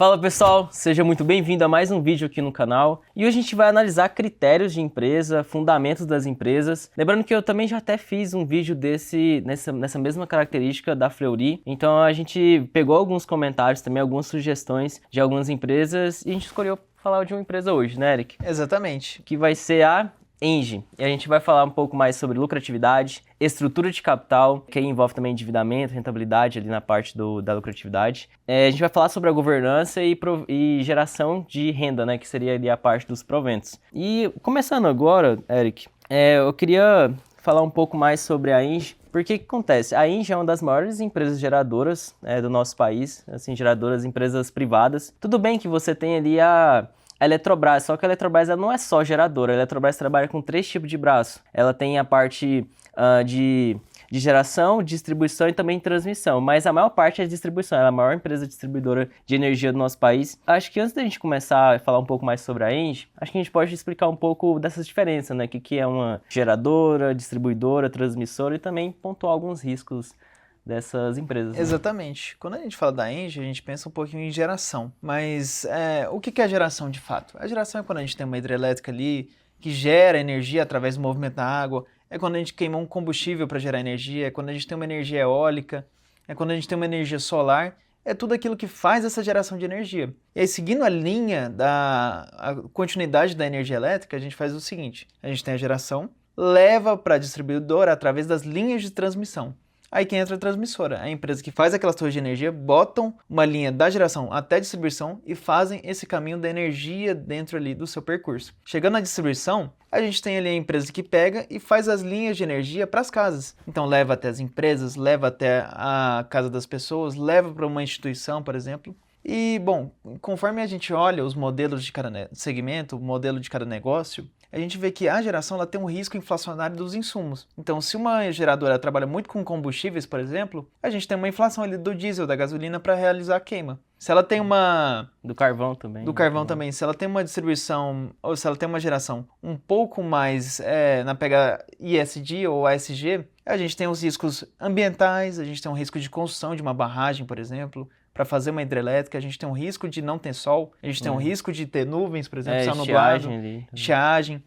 Fala pessoal, seja muito bem-vindo a mais um vídeo aqui no canal. E hoje a gente vai analisar critérios de empresa, fundamentos das empresas. Lembrando que eu também já até fiz um vídeo nessa mesma característica da Fleury. Então a gente pegou alguns comentários também, algumas sugestões de algumas empresas e a gente escolheu falar de uma empresa hoje, né, Eric? Exatamente. Que vai ser a Engie. E a gente vai falar um pouco mais sobre lucratividade, estrutura de capital, que envolve também endividamento, rentabilidade ali na parte da lucratividade. A gente vai falar sobre a governança e geração de renda, né, que seria ali a parte dos proventos. E começando agora, Eric, eu queria falar um pouco mais sobre a Engie. Porque o que acontece? A Engie é uma das maiores empresas geradoras do nosso país, assim, geradoras, empresas privadas. Tudo bem que você tem ali a Eletrobras, só que a Eletrobras ela não é só geradora, a Eletrobras trabalha com 3 tipos de braço. Ela tem a parte de geração, distribuição e também transmissão, mas a maior parte é distribuição, ela é a maior empresa distribuidora de energia do nosso país. Acho que antes da gente começar a falar um pouco mais sobre a Engie, acho que a gente pode explicar um pouco dessas diferenças, né? O que é uma geradora, distribuidora, transmissora e também pontuar alguns riscos dessas empresas. Né? Exatamente. Quando a gente fala da Engie, a gente pensa um pouquinho em geração. Mas o que é geração de fato? A geração é quando a gente tem uma hidrelétrica ali que gera energia através do movimento da água, é quando a gente queima um combustível para gerar energia, é quando a gente tem uma energia eólica, é quando a gente tem uma energia solar, é tudo aquilo que faz essa geração de energia. E aí, seguindo a linha a continuidade da energia elétrica, a gente faz o seguinte, a gente tem a geração, leva para a distribuidora através das linhas de transmissão. Aí que entra a transmissora, a empresa que faz aquelas torres de energia, botam uma linha da geração até a distribuição e fazem esse caminho da energia dentro ali do seu percurso. Chegando na distribuição, a gente tem ali a empresa que pega e faz as linhas de energia para as casas. Então leva até as empresas, leva até a casa das pessoas, leva para uma instituição, por exemplo. E, bom, conforme a gente olha os modelos de cada segmento, o modelo de cada negócio, a gente vê que a geração ela tem um risco inflacionário dos insumos. Então, se uma geradora trabalha muito com combustíveis, por exemplo, a gente tem uma inflação ali do diesel, da gasolina para realizar a queima. Se ela tem uma... Do carvão também. Do carvão também. Se ela tem uma distribuição, ou se ela tem uma geração um pouco mais na pegada ISD ou ASG, a gente tem os riscos ambientais, a gente tem um risco de construção de uma barragem, por exemplo, para fazer uma hidrelétrica, a gente tem um risco de não ter sol, a gente tem um risco de ter nuvens, por exemplo, céu nublado, estiagem.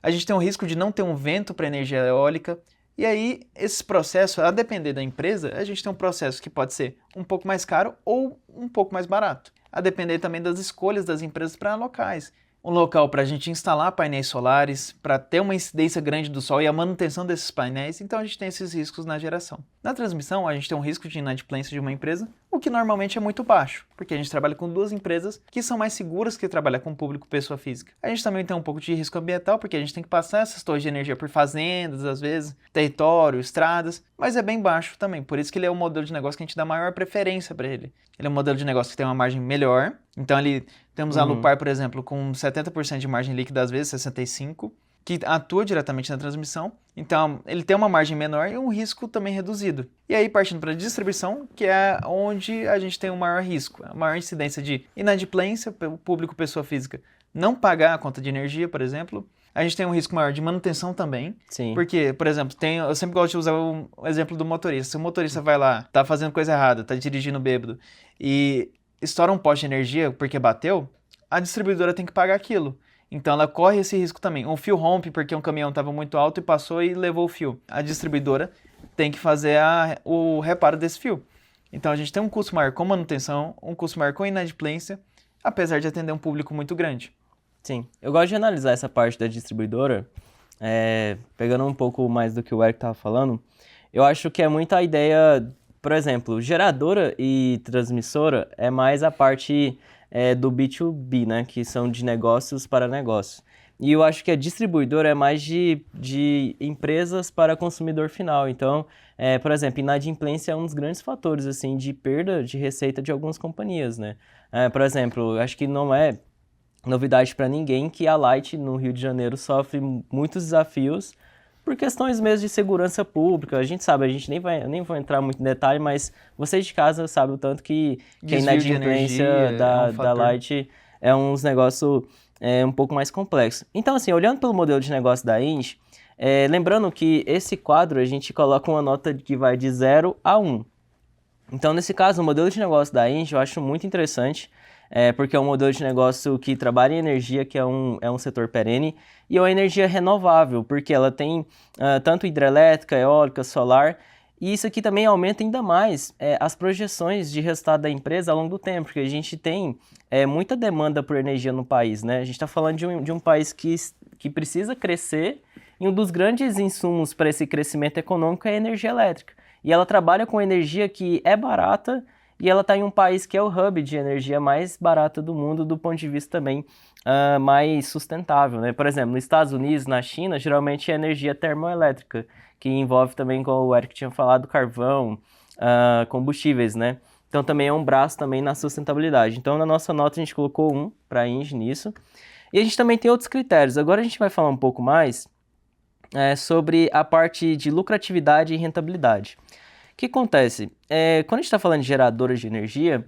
A gente tem um risco de não ter um vento para energia eólica. E aí, esse processo, a depender da empresa, a gente tem um processo que pode ser um pouco mais caro ou um pouco mais barato. A depender também das escolhas das empresas para locais. Um local para a gente instalar painéis solares, para ter uma incidência grande do sol e a manutenção desses painéis, então a gente tem esses riscos na geração. Na transmissão, a gente tem um risco de inadimplência de uma empresa, o que normalmente é muito baixo, porque a gente trabalha com 2 empresas que são mais seguras que trabalhar com público pessoa física. A gente também tem um pouco de risco ambiental, porque a gente tem que passar essas torres de energia por fazendas, às vezes, território, estradas, mas é bem baixo também, por isso que ele é um modelo de negócio que a gente dá maior preferência para ele. Ele é um modelo de negócio que tem uma margem melhor, então ali temos a Lupar, por exemplo, com 70% de margem líquida, às vezes 65%, que atua diretamente na transmissão, então ele tem uma margem menor e um risco também reduzido. E aí partindo para a distribuição, que é onde a gente tem o maior risco, a maior incidência de inadimplência, o público pessoa física não pagar a conta de energia, por exemplo. A gente tem um risco maior de manutenção também, Sim. Porque, por exemplo, eu sempre gosto de usar o exemplo do motorista. Se o motorista vai lá, tá fazendo coisa errada, tá dirigindo bêbado e estoura um poste de energia porque bateu, a distribuidora tem que pagar aquilo. Então ela corre esse risco também. Um fio rompe porque um caminhão estava muito alto e passou e levou o fio. A distribuidora tem que fazer o reparo desse fio. Então a gente tem um custo maior com manutenção, um custo maior com inadimplência, apesar de atender um público muito grande. Sim, eu gosto de analisar essa parte da distribuidora, pegando um pouco mais do que o Eric estava falando. Eu acho que é muita ideia, por exemplo, geradora e transmissora é mais a parte do B2B, né, que são de negócios para negócios. E eu acho que a distribuidora é mais de empresas para consumidor final. Então, por exemplo, inadimplência é um dos grandes fatores assim, de perda de receita de algumas companhias, né? Por exemplo, acho que não é novidade para ninguém que a Light no Rio de Janeiro sofre muitos desafios por questões mesmo de segurança pública. A gente sabe, a gente nem vou entrar muito em detalhe, mas vocês de casa sabem o tanto que a inadimplência da Light é uns negócios um pouco mais complexo. Então, assim, olhando pelo modelo de negócio da Engie, lembrando que esse quadro a gente coloca uma nota que vai de 0 a 1. Então, nesse caso, o modelo de negócio da Engie eu acho muito interessante. porque é um modelo de negócio que trabalha em energia, que é um setor perene, e é uma energia renovável, porque ela tem tanto hidrelétrica, eólica, solar, e isso aqui também aumenta ainda mais as projeções de resultado da empresa ao longo do tempo, porque a gente tem muita demanda por energia no país, né? A gente está falando de um país que precisa crescer, e um dos grandes insumos para esse crescimento econômico é a energia elétrica. E ela trabalha com energia que é barata, e ela está em um país que é o hub de energia mais barata do mundo, do ponto de vista também mais sustentável, né? Por exemplo, nos Estados Unidos, na China, geralmente é energia termoelétrica, que envolve também, como o Eric tinha falado, carvão, combustíveis, né? Então também é um braço também na sustentabilidade. Então na nossa nota a gente colocou 1 para a ENGIE nisso. E a gente também tem outros critérios. Agora a gente vai falar um pouco mais sobre a parte de lucratividade e rentabilidade. O que acontece? Quando a gente está falando de geradoras de energia,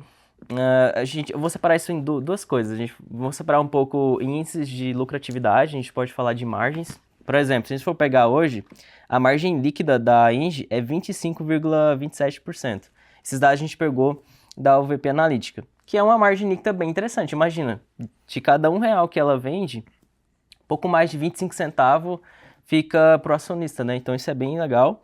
eu vou separar isso em duas coisas. Vou separar um pouco índices de lucratividade, a gente pode falar de margens. Por exemplo, se a gente for pegar hoje, a margem líquida da ENGIE é 25,27%. Esses dados a gente pegou da UVP Analítica, que é uma margem líquida bem interessante. Imagina, de cada R$ 1 que ela vende, pouco mais de 25 centavos fica pro acionista, né? Então isso é bem legal.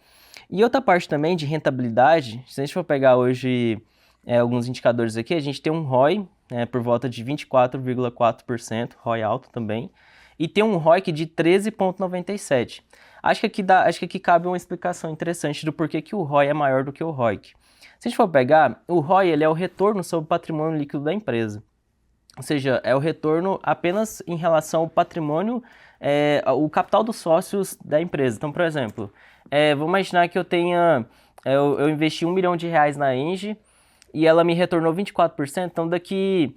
E outra parte também de rentabilidade, se a gente for pegar hoje alguns indicadores aqui, a gente tem um ROI por volta de 24,4%, ROI alto também, e tem um ROIC de 13,97%. Acho que aqui cabe uma explicação interessante do porquê que o ROI é maior do que o ROIC. Se a gente for pegar, o ROI ele é o retorno sobre o patrimônio líquido da empresa. Ou seja, é o retorno apenas em relação ao patrimônio, o capital dos sócios da empresa. Então, por exemplo, vamos imaginar que eu investi R$ 1 milhão na ENGIE e ela me retornou 24%, então daqui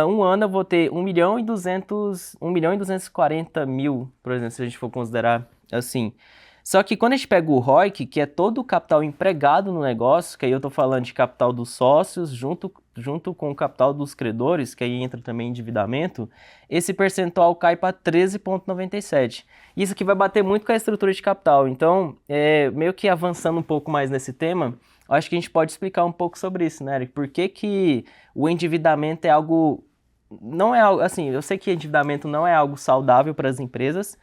um ano eu vou ter 1.240 mil, por exemplo, se a gente for considerar assim. Só que quando a gente pega o ROIC, que é todo o capital empregado no negócio, que aí eu estou falando de capital dos sócios junto com o capital dos credores, que aí entra também endividamento, esse percentual cai para 13,97%. Isso aqui vai bater muito com a estrutura de capital. Então, meio que avançando um pouco mais nesse tema, eu acho que a gente pode explicar um pouco sobre isso, né, Eric? Por que o endividamento é algo... Não é algo... Assim, eu sei que endividamento não é algo saudável para as empresas,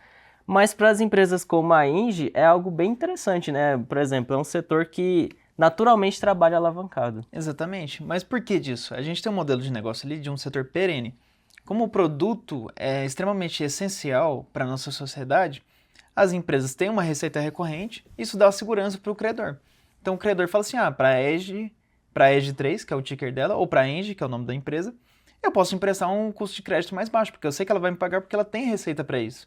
mas para as empresas como a ENGIE é algo bem interessante, né? Por exemplo, é um setor que naturalmente trabalha alavancado. Exatamente. Mas por que disso? A gente tem um modelo de negócio ali de um setor perene. Como o produto é extremamente essencial para a nossa sociedade, as empresas têm uma receita recorrente, isso dá segurança para o credor. Então o credor fala assim, para a ENGIE 3, que é o ticker dela, ou para a ENGIE, que é o nome da empresa, eu posso emprestar um custo de crédito mais baixo, porque eu sei que ela vai me pagar porque ela tem receita para isso.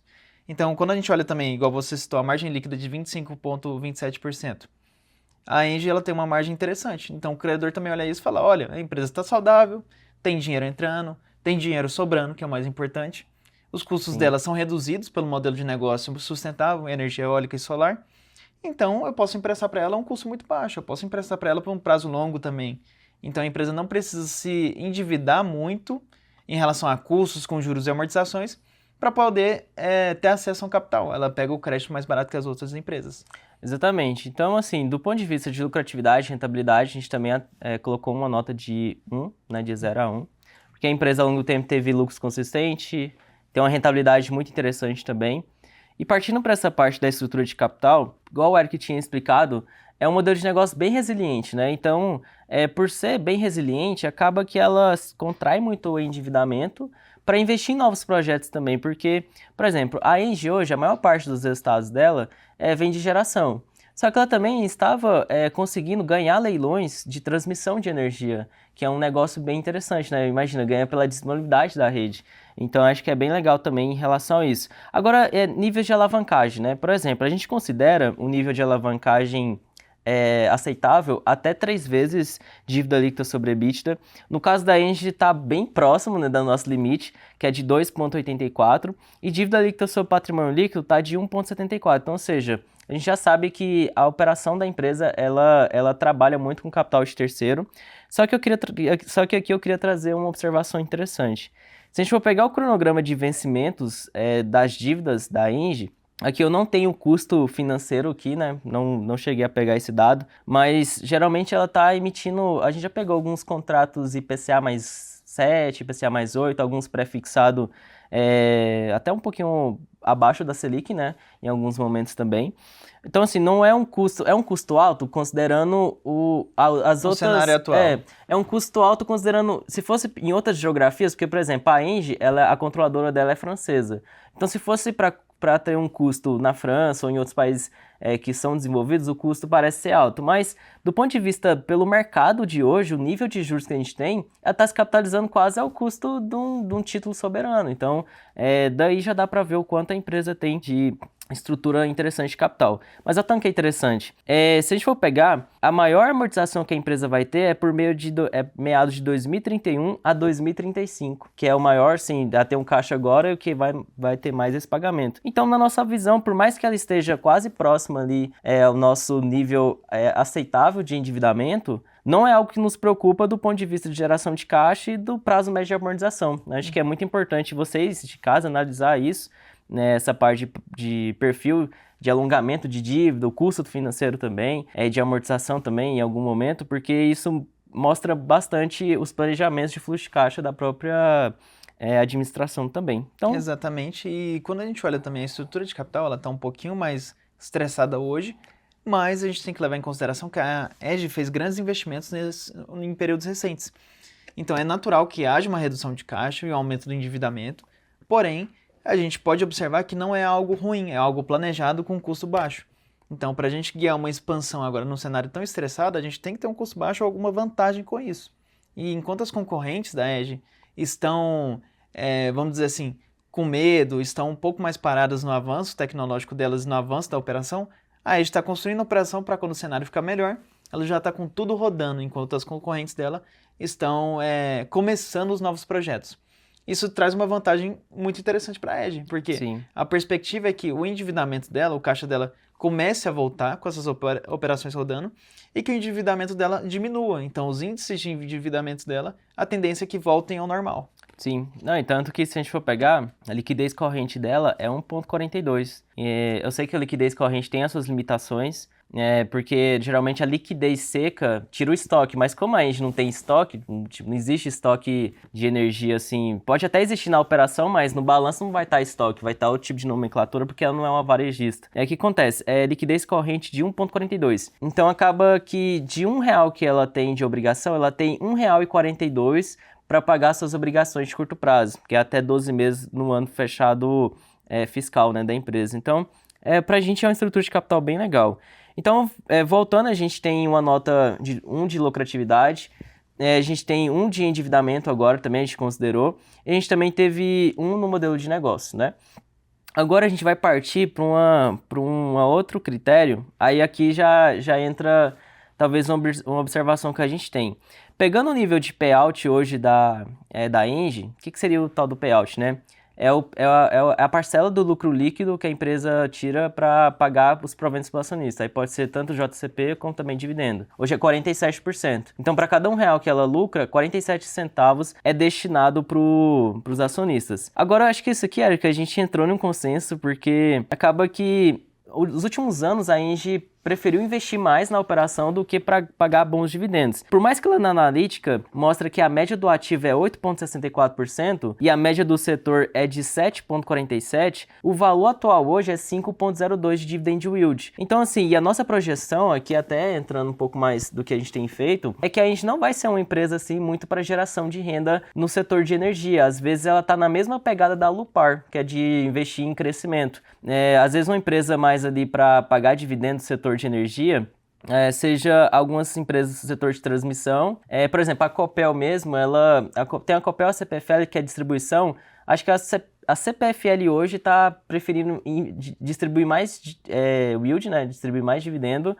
Então, quando a gente olha também, igual você citou, a margem líquida de 25,27%, a ENGIE ela tem uma margem interessante. Então, o credor também olha isso e fala, olha, a empresa está saudável, tem dinheiro entrando, tem dinheiro sobrando, que é o mais importante. Os custos dela são reduzidos pelo modelo de negócio sustentável, energia eólica e solar. Então, eu posso emprestar para ela a um custo muito baixo, eu posso emprestar para ela por um prazo longo também. Então, a empresa não precisa se endividar muito em relação a custos com juros e amortizações para poder ter acesso a um capital. Ela pega o crédito mais barato que as outras empresas. Exatamente. Então, assim, do ponto de vista de lucratividade e rentabilidade, a gente também colocou uma nota de 1, né, de 0 a 1, porque a empresa ao longo do tempo teve lucros consistentes, tem uma rentabilidade muito interessante também. E partindo para essa parte da estrutura de capital, igual o Eric tinha explicado, é um modelo de negócio bem resiliente, né? Então, por ser bem resiliente, acaba que ela contrai muito o endividamento para investir em novos projetos também, porque, por exemplo, a ENGIE hoje, a maior parte dos resultados dela vem de geração. Só que ela também estava conseguindo ganhar leilões de transmissão de energia, que é um negócio bem interessante, né? Imagina, ganha pela disponibilidade da rede. Então, acho que é bem legal também em relação a isso. Agora, níveis de alavancagem, né? Por exemplo, a gente considera um nível de alavancagem aceitável até 3 vezes dívida líquida sobre EBITDA. No caso da ENGIE está bem próximo, né, do nosso limite, que é de 2,84, e dívida líquida sobre patrimônio líquido está de 1,74. Então, ou seja, a gente já sabe que a operação da empresa ela trabalha muito com capital de terceiro. Só que aqui eu queria trazer uma observação interessante. Se a gente for pegar o cronograma de vencimentos das dívidas da ENGIE, aqui eu não tenho o custo financeiro aqui, né? Não cheguei a pegar esse dado, mas geralmente ela está emitindo... A gente já pegou alguns contratos IPCA mais 7, IPCA mais 8, alguns pré-fixado até um pouquinho abaixo da Selic, né? Em alguns momentos também. Então, assim, não é um custo, é um custo alto considerando as outras... cenário atual. É um custo alto considerando, se fosse em outras geografias, porque, por exemplo, a Engie, a controladora dela é francesa. Então, se fosse para ter um custo na França ou em outros países que são desenvolvidos, o custo parece ser alto. Mas, do ponto de vista pelo mercado de hoje, o nível de juros que a gente tem está se capitalizando quase ao custo de um título soberano. Então, daí já dá para ver o quanto a empresa tem de estrutura interessante de capital. Mas olha o tanto que é interessante. Se a gente for pegar, a maior amortização que a empresa vai ter é por meio de meados de 2031 a 2035, que é o maior, sim, a ter um caixa agora e o que vai ter mais esse pagamento. Então, na nossa visão, por mais que ela esteja quase próxima ali ao nosso nível aceitável de endividamento, não é algo que nos preocupa do ponto de vista de geração de caixa e do prazo médio de amortização. Acho que é muito importante vocês de casa analisar isso, né, essa parte de perfil de alongamento de dívida, o custo financeiro também, de amortização também em algum momento, porque isso mostra bastante os planejamentos de fluxo de caixa da própria administração também. Então, exatamente, e quando a gente olha também a estrutura de capital, ela está um pouquinho mais estressada hoje, mas a gente tem que levar em consideração que a EGI fez grandes investimentos em períodos recentes. Então é natural que haja uma redução de caixa e um aumento do endividamento, porém, a gente pode observar que não é algo ruim, é algo planejado com custo baixo. Então, para a gente guiar uma expansão agora num cenário tão estressado, a gente tem que ter um custo baixo ou alguma vantagem com isso. E enquanto as concorrentes da EGI estão, vamos dizer assim, com medo, estão um pouco mais paradas no avanço tecnológico delas e no avanço da operação, a EGI está construindo a operação para quando o cenário ficar melhor, ela já está com tudo rodando, enquanto as concorrentes dela estão começando os novos projetos. Isso traz uma vantagem muito interessante para a EGI, porque sim, a perspectiva é que o endividamento dela, o caixa dela, comece a voltar com essas operações rodando e que o endividamento dela diminua. Então, os índices de endividamento dela, a tendência é que voltem ao normal. sim. Não, e tanto que se a gente for pegar, a liquidez corrente dela é 1,42. Eu sei que a liquidez corrente tem as suas limitações, porque geralmente a liquidez seca tira o estoque, mas como a gente não tem estoque, tipo, não existe estoque de energia assim, pode até existir na operação, mas no balanço não vai estar estoque, vai estar outro tipo de nomenclatura porque ela não é uma varejista. O que acontece? Liquidez corrente de 1,42. Então acaba que de R$1 que ela tem de obrigação, ela tem R$1,42 para pagar suas obrigações de curto prazo, que é até 12 meses no ano fechado fiscal, né, da empresa. Então, para a gente é uma estrutura de capital bem legal. Então, voltando, a gente tem uma nota de 1 de lucratividade, a gente tem 1 de endividamento agora, também a gente considerou, e a gente também teve 1 no modelo de negócio, né? Agora a gente vai partir para um outro critério, aí aqui já entra talvez uma observação que a gente tem. Pegando o nível de payout hoje da Engie, o que seria o tal do payout, né? É a parcela do lucro líquido que a empresa tira para pagar os proventos do acionista. Aí pode ser tanto JCP como também dividendo. Hoje é 47%. Então, para cada R$1 que ela lucra, 47 centavos é destinado para os acionistas. Agora, eu acho que isso aqui era que a gente entrou num consenso, porque acaba que nos últimos anos a Engie preferiu investir mais na operação do que para pagar bons dividendos. Por mais que lá na analítica mostra que a média do ativo é 8,64% e a média do setor é de 7,47%, o valor atual hoje é 5,02% de dividend yield. Então, assim, e a nossa projeção aqui, até entrando um pouco mais do que a gente tem feito, é que a gente não vai ser uma empresa assim muito para geração de renda no setor de energia. Às vezes ela está na mesma pegada da Lupar, que é de investir em crescimento. Às vezes uma empresa mais ali para pagar dividendos do setor de energia, seja algumas empresas do setor de transmissão. Por exemplo, a Copel mesmo, tem a Copel, a CPFL, que é distribuição. Acho que a CPFL hoje está preferindo distribuir mais yield, né, distribuir mais dividendo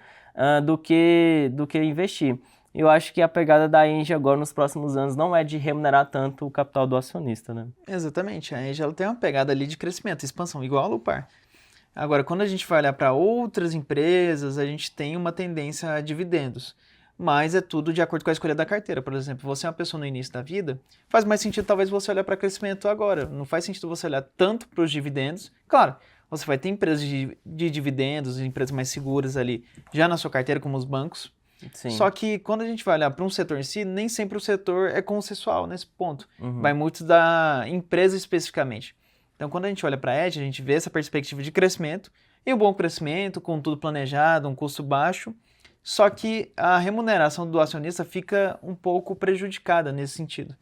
do que investir. Eu acho que a pegada da Engie agora nos próximos anos não é de remunerar tanto o capital do acionista, né? Exatamente, a Engie ela tem uma pegada ali de crescimento, expansão, igual a Lupar. Agora, quando a gente vai olhar para outras empresas, a gente tem uma tendência a dividendos, mas é tudo de acordo com a escolha da carteira. Por exemplo, você é uma pessoa no início da vida, faz mais sentido talvez você olhar para crescimento agora, não faz sentido você olhar tanto para os dividendos. Claro, você vai ter empresas de dividendos, empresas mais seguras ali já na sua carteira, como os bancos, Sim. Só que quando a gente vai olhar para um setor em si, nem sempre o setor é consensual nesse ponto. Uhum. Vai muito da empresa especificamente. Então, quando a gente olha para a Edge, a gente vê essa perspectiva de crescimento, e um bom crescimento, com tudo planejado, um custo baixo, só que a remuneração do acionista fica um pouco prejudicada nesse sentido.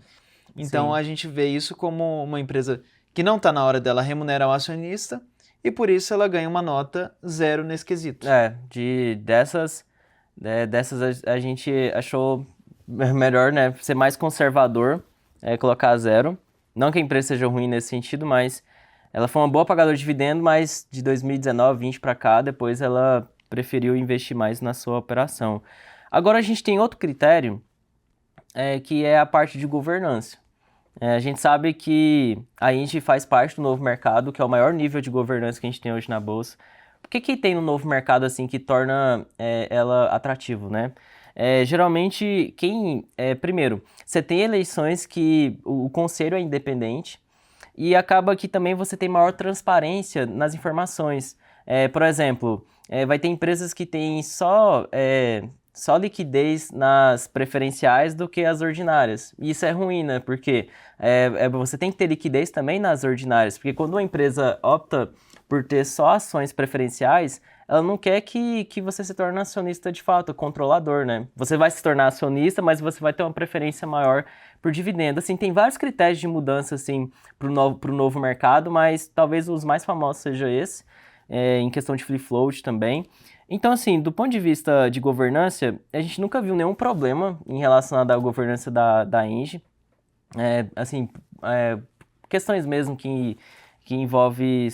Então, Sim. a gente vê isso como uma empresa que não está na hora dela remunerar o acionista, e por isso ela ganha uma nota 0 nesse quesito. Dessas a gente achou melhor, né, ser mais conservador, colocar 0. Não que a empresa seja ruim nesse sentido, mas ela foi uma boa pagadora de dividendo, mas de 2019, 20 para cá, depois ela preferiu investir mais na sua operação. Agora a gente tem outro critério, que é a parte de governança. A gente sabe que a Inge faz parte do novo mercado, que é o maior nível de governança que a gente tem hoje na bolsa. O que tem no novo mercado assim que torna ela atrativo, né? Geralmente, primeiro, você tem eleições que o conselho é independente e acaba que também você tem maior transparência nas informações. Por exemplo, vai ter empresas que têm só liquidez nas preferenciais do que as ordinárias. E isso é ruim, né? Porque você tem que ter liquidez também nas ordinárias, porque quando uma empresa opta por ter só ações preferenciais, ela não quer que você se torne acionista de fato, controlador, né? Você vai se tornar acionista, mas você vai ter uma preferência maior por dividendo. Assim, tem vários critérios de mudança, assim, pro novo mercado, mas talvez os mais famosos seja esse, em questão de free float também. Então, assim, do ponto de vista de governança, a gente nunca viu nenhum problema em relação à governança da Engie. Questões mesmo que envolve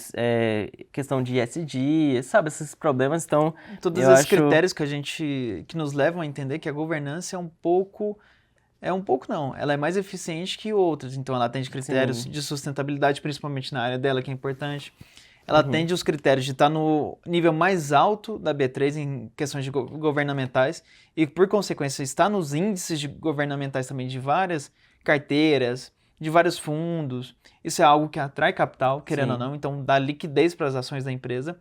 questão de ESG, sabe, esses problemas, então Todos eu esses acho... critérios que nos levam a entender que a governança não, ela é mais eficiente que outras, então ela atende critérios Sim. de sustentabilidade, principalmente na área dela, que é importante. Ela Uhum. atende os critérios de estar no nível mais alto da B3 em questões de governamentais e, por consequência, está nos índices governamentais também de várias carteiras, de vários fundos. Isso é algo que atrai capital, querendo ou Sim. não, então dá liquidez para as ações da empresa.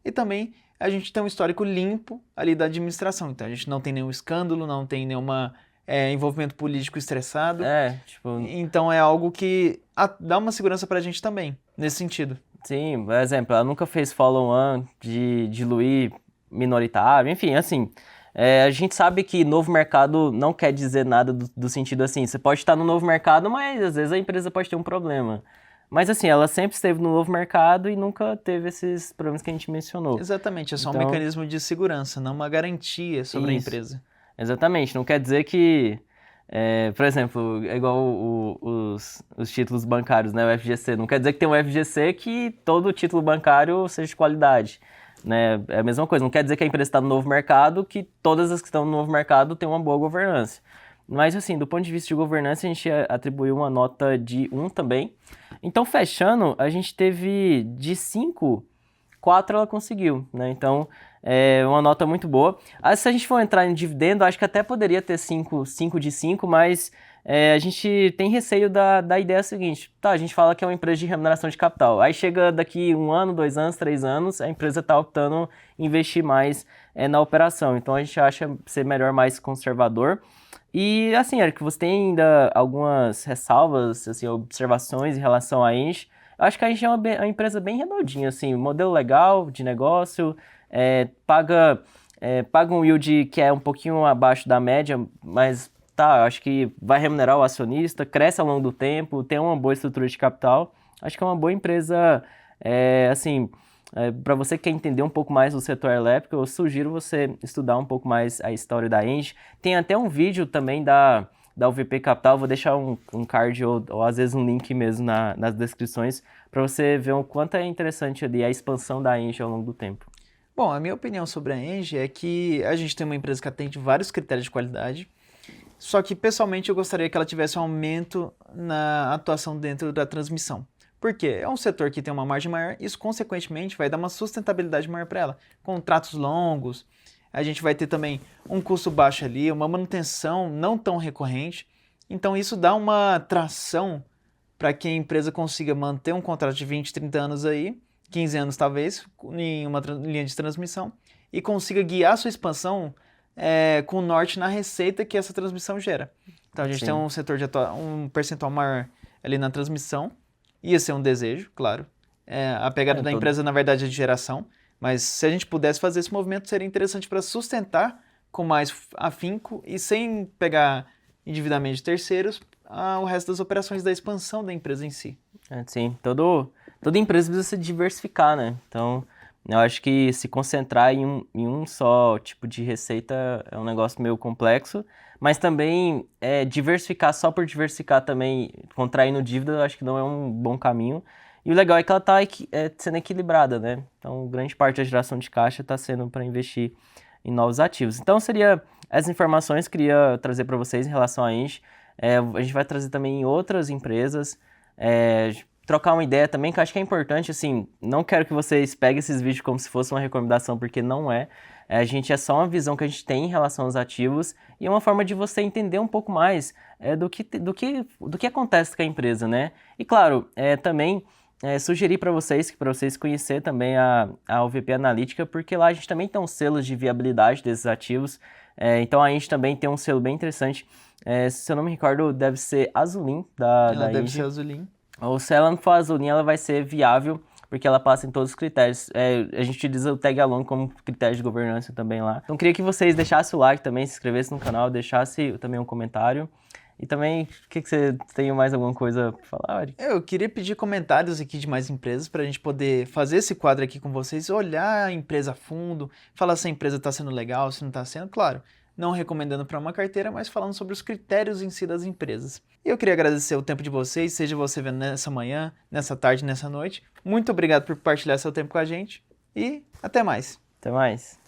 E também a gente tem um histórico limpo ali da administração, então a gente não tem nenhum escândalo, não tem nenhuma envolvimento político estressado. Então é algo que dá uma segurança para a gente também, nesse sentido. Sim, por exemplo, ela nunca fez follow-on de diluir minoritário, enfim, assim, a gente sabe que novo mercado não quer dizer nada do sentido assim, você pode estar no novo mercado, mas às vezes a empresa pode ter um problema. Mas assim, ela sempre esteve no novo mercado e nunca teve esses problemas que a gente mencionou. Exatamente, é só um Então, mecanismo de segurança, não uma garantia sobre a isso. empresa. Exatamente, não quer dizer que, por exemplo, é igual os títulos bancários, né, o FGC, não quer dizer que tem um FGC que todo título bancário seja de qualidade, né, é a mesma coisa, não quer dizer que a empresa está no novo mercado, que todas as que estão no novo mercado têm uma boa governança. Mas assim, do ponto de vista de governança, a gente atribuiu uma nota de 1 também. Então, fechando, a gente teve de 5, 4 ela conseguiu, né? Então, é uma nota muito boa. Se a gente for entrar em dividendo, acho que até poderia ter 5 de 5, mas a gente tem receio da ideia seguinte. Tá, a gente fala que é uma empresa de remuneração de capital. Aí chega daqui 1 ano, 2 anos, 3 anos, a empresa está optando em investir mais na operação. Então, a gente acha ser melhor mais conservador. E assim, Eric, você tem ainda algumas ressalvas, assim, observações em relação a Engie? Eu acho que a Engie é uma empresa bem redondinha, assim, modelo legal de negócio, paga um yield que é um pouquinho abaixo da média, mas tá, eu acho que vai remunerar o acionista, cresce ao longo do tempo, tem uma boa estrutura de capital. Acho que é uma boa empresa, assim, para você que quer entender um pouco mais do setor elétrico, eu sugiro você estudar um pouco mais a história da Engie. Tem até um vídeo também da UVP Capital, vou deixar um card ou às vezes um link mesmo nas descrições para você ver o quanto é interessante ali a expansão da Engie ao longo do tempo. Bom, a minha opinião sobre a Engie é que a gente tem uma empresa que atende vários critérios de qualidade, só que pessoalmente eu gostaria que ela tivesse um aumento na atuação dentro da transmissão. Por quê? É um setor que tem uma margem maior, isso consequentemente vai dar uma sustentabilidade maior para ela. Contratos longos, a gente vai ter também um custo baixo ali, uma manutenção não tão recorrente. Então isso dá uma tração para que a empresa consiga manter um contrato de 20, 30 anos aí, 15 anos talvez, em uma linha de transmissão, e consiga guiar sua expansão com norte na receita que essa transmissão gera. Então a gente tem Sim. um setor um percentual maior ali na transmissão, ia ser um desejo, claro. A pegada da empresa, na verdade, é de geração, mas se a gente pudesse fazer esse movimento, seria interessante para sustentar com mais afinco e sem pegar endividamento de terceiros o resto das operações da expansão da empresa em si. Sim, toda empresa precisa se diversificar, né? Então, eu acho que se concentrar em um só tipo de receita é um negócio meio complexo, mas também diversificar só por diversificar também, contraindo dívida, eu acho que não é um bom caminho. E o legal é que ela está sendo equilibrada, né? Então, grande parte da geração de caixa está sendo para investir em novos ativos. Então, seria as informações que eu queria trazer para vocês em relação a Engie. A gente vai trazer também em outras empresas, trocar uma ideia também, que eu acho que é importante, assim, não quero que vocês peguem esses vídeos como se fosse uma recomendação, porque não é. A gente é só uma visão que a gente tem em relação aos ativos e é uma forma de você entender um pouco mais do que acontece com a empresa, né? E claro, também sugerir para vocês conhecer também a OVP Analítica, porque lá a gente também tem um selo de viabilidade desses ativos. Então a gente também tem um selo bem interessante. Se eu não me recordo, deve ser Azulim Ela da deve Engie. ser Azulim. Ou se ela não for Azulim, ela vai ser viável, porque ela passa em todos os critérios. A gente utiliza o Tag Along como critério de governança também lá. Então queria que vocês deixassem o like também, se inscrevessem no canal, deixassem também um comentário. E também, o que você tem mais alguma coisa para falar, Eric? Eu queria pedir comentários aqui de mais empresas para a gente poder fazer esse quadro aqui com vocês, olhar a empresa a fundo, falar se a empresa está sendo legal, se não está sendo, claro, não recomendando para uma carteira, mas falando sobre os critérios em si das empresas. E eu queria agradecer o tempo de vocês, seja você vendo nessa manhã, nessa tarde, nessa noite. Muito obrigado por compartilhar seu tempo com a gente e até mais. Até mais.